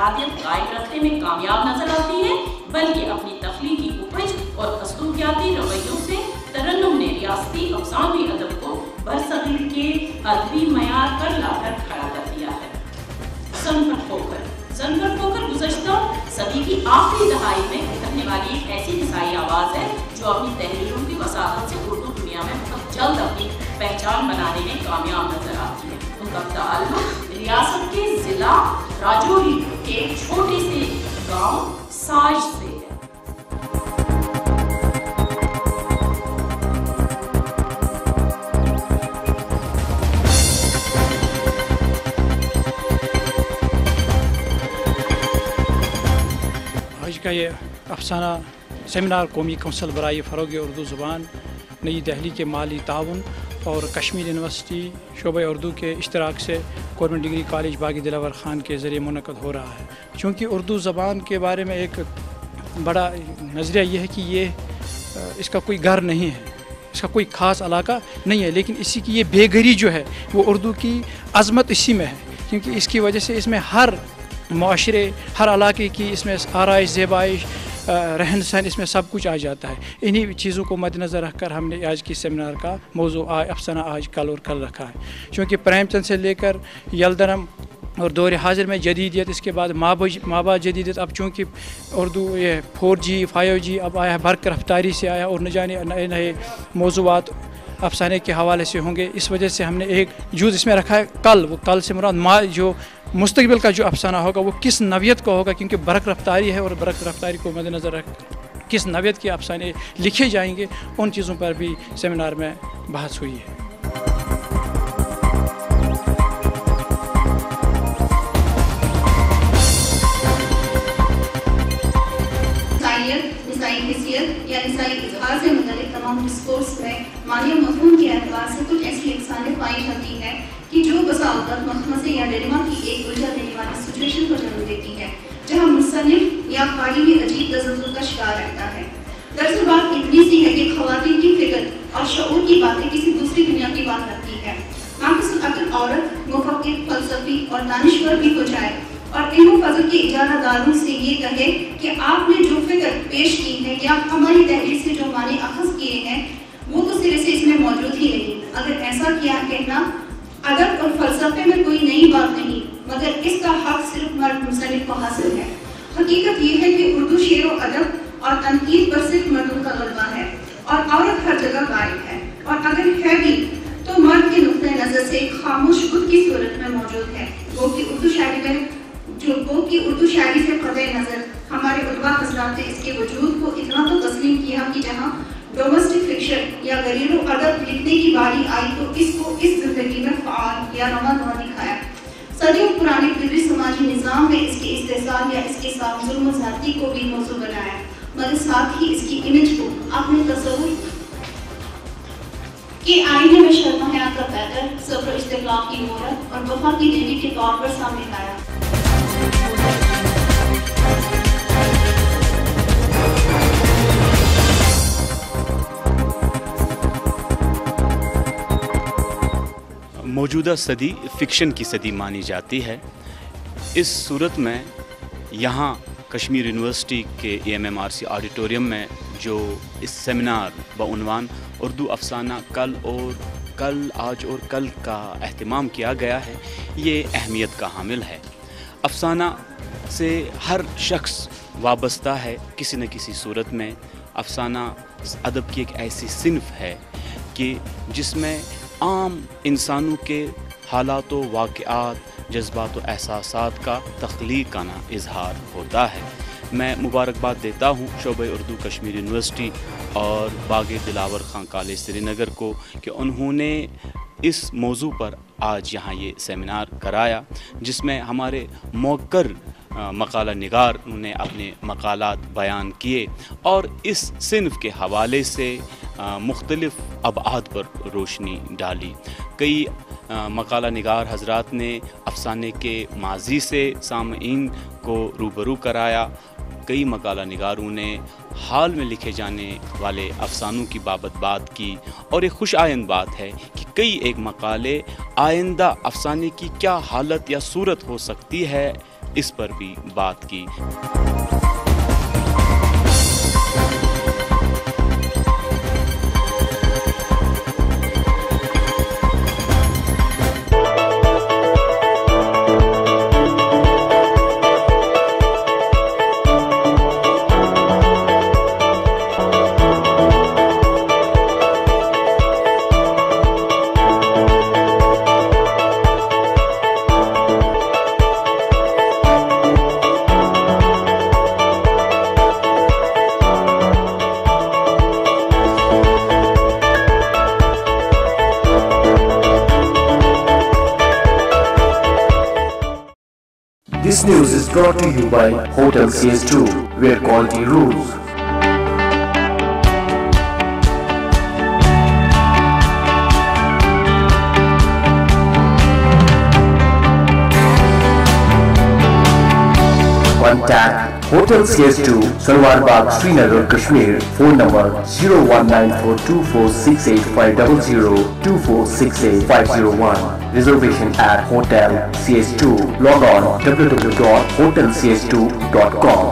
इंफरादियत कायम रखने में कामयाब नजर आती है, बल्कि अपनी तख्लीकी उपज और असलूकियाती रवैयों से तरन्नुम ने रियासती अफसानवी अदब को बरसगीर के अदबी मयार पर लाकर खड़ा कर दिया है। ज़नफ़र खोकर गुज़श्ता सदी की आखिरी दहाई में उभरने वाली एक ऐसी निसाई आवाज़ है जो अपनी तहरीरों की वसाहत से उर्दू दुनिया में बहुत जल्द अपनी पहचान बनाने में कामयाब नजर आती है। उनका ताल्लुक रियासत के ज़िला राजौरी के एक छोटे से गांव साज से है। आज का ये अफसाना सेमिनार कौमी कौंसल बराए फ़रोग़ उर्दू ज़ुबान नई दिल्ली के माली ताउन और कश्मीर यूनिवर्सिटी शोबे उर्दू के इश्तराक से गवर्नमेंट डिग्री कॉलेज बागी दिलावर ख़ान के ज़रिए मुनक़द हो रहा है। चूँकि उर्दू ज़बान के बारे में एक बड़ा नज़रिया ये है कि ये इसका कोई घर नहीं है, इसका कोई ख़ास इलाका नहीं है, लेकिन इसी की ये बेघरी जो है वो उर्दू की अज़मत इसी में है, क्योंकि इसकी वजह से इसमें हर माशरे, हर इलाके की इसमें आराइश, ज़ेबाइश, रहन सहन, इसमें सब कुछ आ जाता है। इन्हीं चीज़ों को मद्देनज़र रखकर हमने आज की सेमिनार का मौजू अफसाना आज कल और कल रखा है। चूँकि प्रेमचंद से लेकर यलदरम और दौर हाजिर में जदीदियत, इसके बाद माबा जदीदियत, अब चूँकि उर्दू ये 4G 5G अब आया है, बरक़ रफ्तारी से आया और न जाने नए नए मौज़ूआत अफसाने के हवाले से होंगे। इस वजह से हमने एक जूज़ इसमें रखा है कल। वो कल से मुराद जो मुस्तक़बिल का जो अफसाना होगा वो किस नवियत का होगा, क्योंकि बरक़ रफ्तारी है और बरक़ रफ्तारी को मद्देनज़र रख किस नवियत के अफसाने लिखे जाएंगे, उन चीज़ों पर भी सेमिनार में बहस हुई है। या निसाई इज़हार से मुतल्लिक़ तमाम डिस्कोर्स में मानी मफ़हूम के एतबार से कुछ ऐसी इकसानियत पाई जाती है कि जो बसा औक़ात मखमसे या डिलेमा की एक उलझा देने वाली सिचुएशन को जन्म देती है, जहाँ मुसन्निफ़ या क़ारी भी अजीब तज़व्वुर का शिकार रहता है। दरअसल बात इतनी सी है कि ख़वातीन की फ़िक्र और शऊर की बातें किसी दूसरी दुनिया की बात रखती है। अगर औरत मुफ़क्किर, फ़लसफ़ी और दानिश्वर भी हो जाए और इल्म फज़ल के इजारादारों से ये कहे कि आपने जो फिक्र पेश की है या हमारी तहरीर से जो माने अखज़ किए हैं वो तो सिरे से इसमें मौजूद ही नहीं। अगर ऐसा किया कहना अदब और फ़लसफ़े में कोई नई बात नहीं, मगर इसका हक़ सिर्फ मर्द मुसन्निफ़ को हासिल है। हकीकत ये है कि उर्दू शेर व अदब और तनकीद पर सिर्फ मर्दों का गलबा है और औरत हर जगह गायब है, और अगर है भी तो मर्द के नुक्ते नज़र से खामोश खुद की सूरत में मौजूद है। वो कि उर्दू शायरी से क़तई नज़र हमारे उलमा हज़रात ने इसके वजूद को इतना तो तस्लीम किया कि जहाँ डोमेस्टिक फिक्शन या घरेलू अदब लिखने की बारी आई तो इसको इस ज़िंदगी में फ़ाल या रमा दिखाया। सदियों पुराने फिक्री समाजी निज़ाम में इसके इस्तेसाल या इसके साथ जुल्म ज़्यादती को भी मौजू बनाया, मगर साथ ही इसकी इमेज को अपने तस्वुर कि आईने में शर्मा हयात का पैकर, सब्र इस्तिक़लाल की मोहरत और वफ़ा की देवी के तौर पर सामने लाया। मौजूदा सदी फ़िक्शन की सदी मानी जाती है। इस सूरत में यहाँ कश्मीर यूनिवर्सिटी के AMMRC ऑडिटोरियम में जो इस सेमिनार बउनवान उर्दू अफसाना कल, आज और कल का एहतमाम किया गया है, ये अहमियत का हामिल है। अफसाना से हर शख्स वाबस्ता है किसी न किसी सूरत में। अफसाना अदब की एक ऐसी सिन्फ है कि जिसमें आम इंसानों के हालात व वाक़यात, जज्बात व एहसासात का तख्लीक़ाना इजहार होता है। मैं मुबारकबाद देता हूँ शोबे उर्दू कश्मीर यूनिवर्सिटी और बागे दिलावर ख़ान कॉलेज श्रीनगर को कि उन्होंने इस मौजू पर आज यहाँ ये सेमिनार कराया, जिसमें हमारे मौक़र मकाला निगार ने अपने मकालात बयान किए और इस सिन्फ के हवाले से मुख्तलिफ़ अबआद पर रोशनी डाली। कई मकाला निगार हज़रात ने अफसाने के माजी से सामईन को रूबरू कराया। कई मकाला निगारों ने हाल में लिखे जाने वाले अफसानों की बाबत बात की, और एक खुश आइंद बात है कि एक मकाले आइंदा अफसाने की क्या हालत या सूरत हो सकती है اس پر بھی بات کی۔ This news is brought to you by Hotel CS2, where quality rules. Contact Hotel CS2, Salwar Bagh, Srinagar, Kashmir. Phone number 01942468500 2468501. Reservation at Hotel CS2. Log on www.hotelcs2.com.